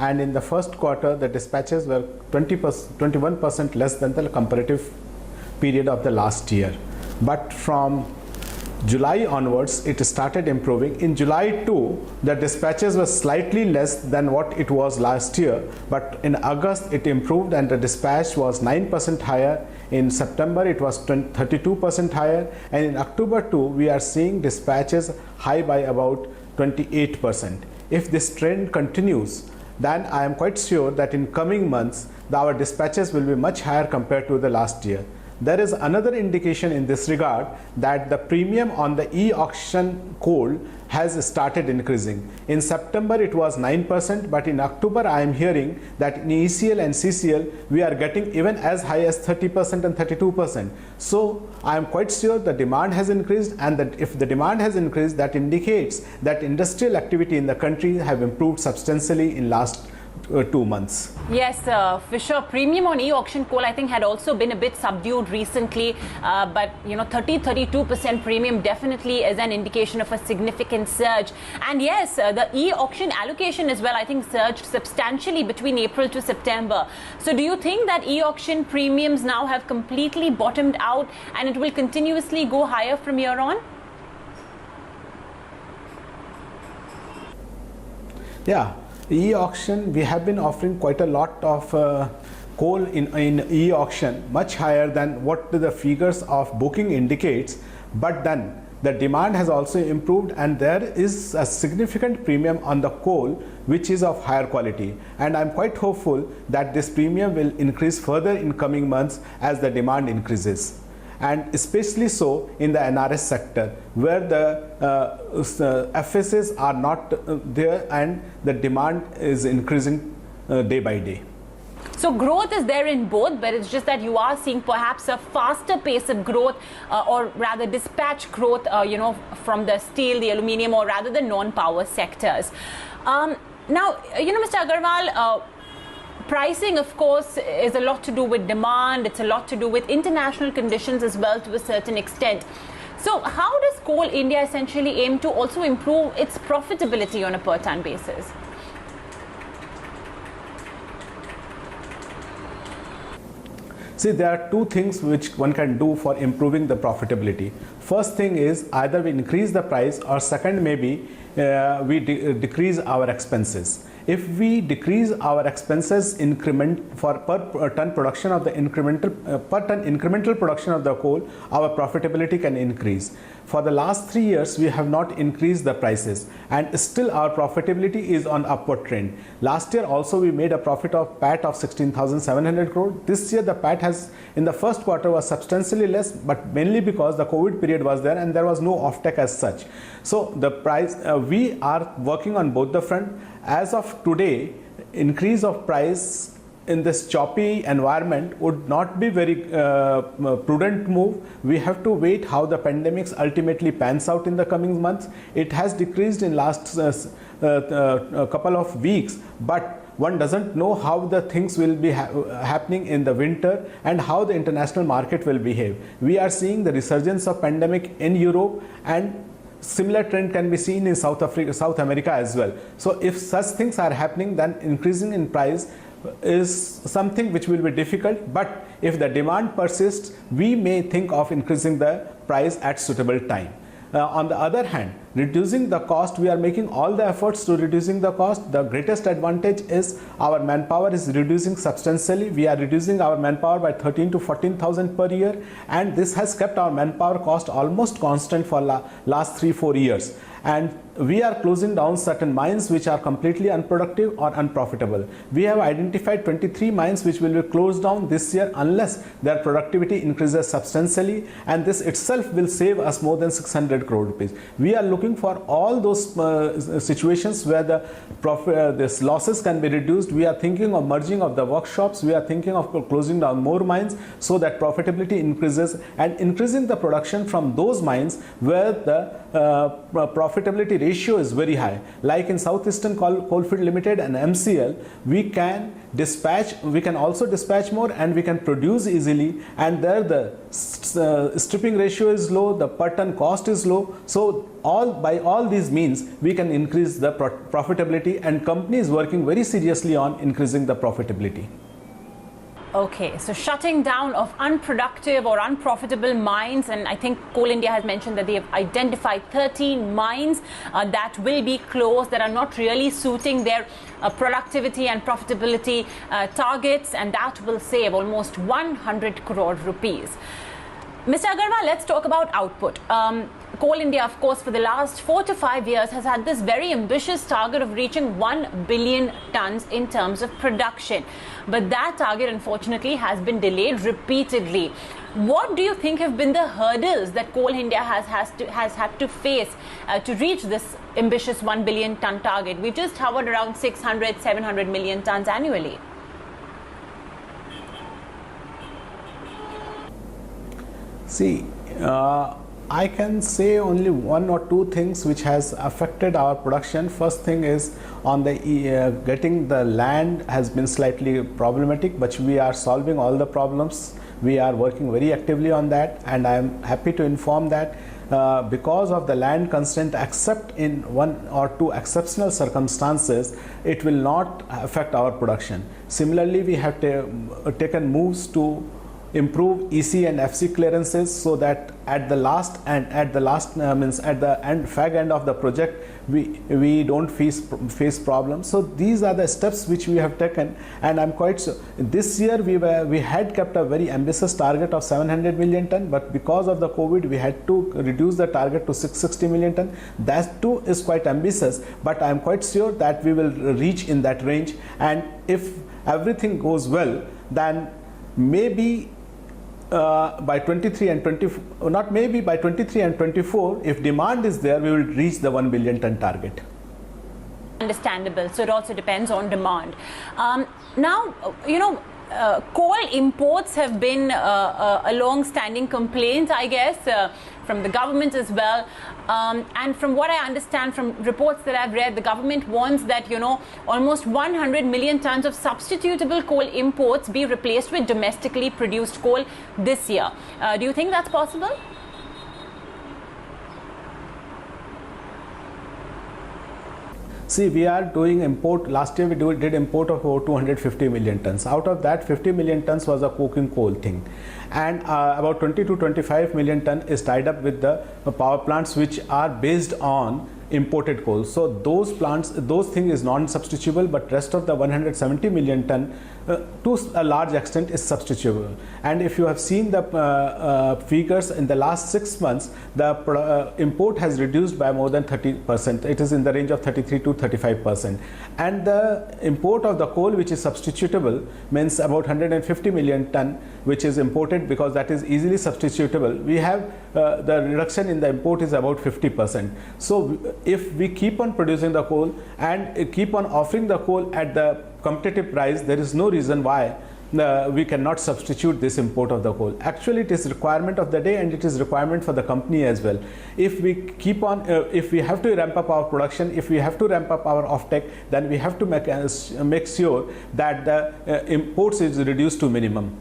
and in the first quarter the dispatches were 21% less than the comparative period of the last year. But from July onwards, it started improving. In July too, the dispatches were slightly less than what it was last year, but in August it improved and the dispatch was 9% higher. In September it was 32% higher, and in October too we are seeing dispatches high by about 28%. If this trend continues, then I am quite sure that in coming months our dispatches will be much higher compared to the last year. There is another indication in this regard that the premium on the e-auction coal has started increasing. In September it was 9%, but in October I am hearing that in ECL and CCL we are getting even as high as 30% and 32%. So I am quite sure the demand has increased, and that if the demand has increased, that indicates that industrial activity in the country have improved substantially in last 2 months. Yes, Fisher, premium on e-auction coal I think had also been a bit subdued recently, but 32% premium definitely is an indication of a significant surge. And yes, the e-auction allocation as well I think surged substantially between April to September. So do you think that e-auction premiums now have completely bottomed out and it will continuously go higher from here on? Yeah. E-auction, we have been offering quite a lot of coal in e-auction, much higher than what the figures of booking indicates, but then the demand has also improved and there is a significant premium on the coal which is of higher quality, and I'm quite hopeful that this premium will increase further in coming months as the demand increases, and especially so in the NRS sector where the FSs are not there and the demand is increasing day by day. So growth is there in both, but it's just that you are seeing perhaps a faster pace of growth or rather dispatch growth, from the steel, the aluminium, or rather the non-power sectors. Now, Mr. Agrawal, pricing, of course, is a lot to do with demand. It's a lot to do with international conditions as well to a certain extent. So how does Coal India essentially aim to also improve its profitability on a per ton basis? See, there are two things which one can do for improving the profitability. First thing is either we increase the price, or second maybe we decrease our expenses. If we decrease our expenses increment for per ton production of the incremental production of the coal, our profitability can increase. For the last 3 years we have not increased the prices and still our profitability is on upward trend. Last year also we made a profit of PAT of 16,700 crore. This year the PAT has in the first quarter was substantially less, but mainly because the COVID period was there and there was no offtake as such. So the price we are working on both the front. As of today, increase of price in this choppy environment would not be very prudent move. We have to wait how the pandemics ultimately pans out in the coming months. It has decreased in last couple of weeks, but one doesn't know how the things will be happening in the winter and how the international market will behave. We are seeing the resurgence of pandemic in Europe, and similar trend can be seen in South America as well. So if such things are happening, then increasing in price is something which will be difficult, but if the demand persists, we may think of increasing the price at suitable time. On the other hand, reducing the cost, we are making all the efforts to reducing the cost. The greatest advantage is our manpower is reducing substantially. We are reducing our manpower by 13 to 14,000 per year, and this has kept our manpower cost almost constant for last 3-4 years. And we are closing down certain mines which are completely unproductive or unprofitable. We have identified 23 mines which will be closed down this year unless their productivity increases substantially, and this itself will save us more than 600 crore rupees. We are looking for all those situations where the this losses can be reduced. We are thinking of merging of the workshops. We are thinking of closing down more mines so that profitability increases, and increasing the production from those mines where the profitability ratio is very high. Like in Southeastern Coalfield Limited and MCL, we can also dispatch more, and we can produce easily, and there the stripping ratio is low, the per ton cost is low. So by all these means we can increase the profitability, and company is working very seriously on increasing the profitability. Okay, so shutting down of unproductive or unprofitable mines, and I think Coal India has mentioned that they have identified 13 mines that will be closed, that are not really suiting their productivity and profitability targets, and that will save almost 100 crore rupees. Mr. Agrawal, let's talk about output. Coal India, of course, for the last 4 to 5 years has had this very ambitious target of reaching 1 billion tons in terms of production. But that target, unfortunately, has been delayed repeatedly. What do you think have been the hurdles that Coal India has had to face to reach this ambitious 1 billion ton target? We've just hovered around 600, 700 million tons annually. See, I can say only one or two things which has affected our production. First thing is on the getting the land has been slightly problematic, but we are solving all the problems. We are working very actively on that, and I am happy to inform that because of the land constraint, except in 1 or 2 exceptional circumstances, it will not affect our production. Similarly, we have taken moves to improve EC and FC clearances, so that at the fag end of the project we don't face problems. So these are the steps which we have taken, and I'm quite sure this year we had kept a very ambitious target of 700 million ton, but because of the COVID we had to reduce the target to 660 million ton. That too is quite ambitious, but I'm quite sure that we will reach in that range, and if everything goes well, then maybe by 23 and 24, not maybe by 23 and 24, if demand is there, we will reach the 1 billion ton target. Understandable. So it also depends on demand. Now, coal imports have been a long-standing complaint, I guess, from the government as well. And from what I understand from reports that I've read, the government wants that, almost 100 million tons of substitutable coal imports be replaced with domestically produced coal this year. Do you think that's possible? See, we are doing import. Last year we did import of over 250 million tons. Out of that, 50 million tons was a coking coal thing, and about 20 to 25 million ton is tied up with the power plants which are based on imported coal. So those thing is non-substitutable, but rest of the 170 million ton to a large extent is substitutable. And if you have seen the figures in the last 6 months, the import has reduced by more than 30%. It is in the range of 33 to 35%. And the import of the coal which is substitutable means about 150 million ton which is imported, because that is easily substitutable. We have the reduction in the import is about 50%. So if we keep on producing the coal and keep on offering the coal at the competitive price, there is no reason why we cannot substitute this import of the coal. Actually, it is requirement of the day, and it is requirement for the company as well. If we keep on, if we have to ramp up our production, if we have to ramp up our offtake, then we have to make sure that the imports is reduced to minimum.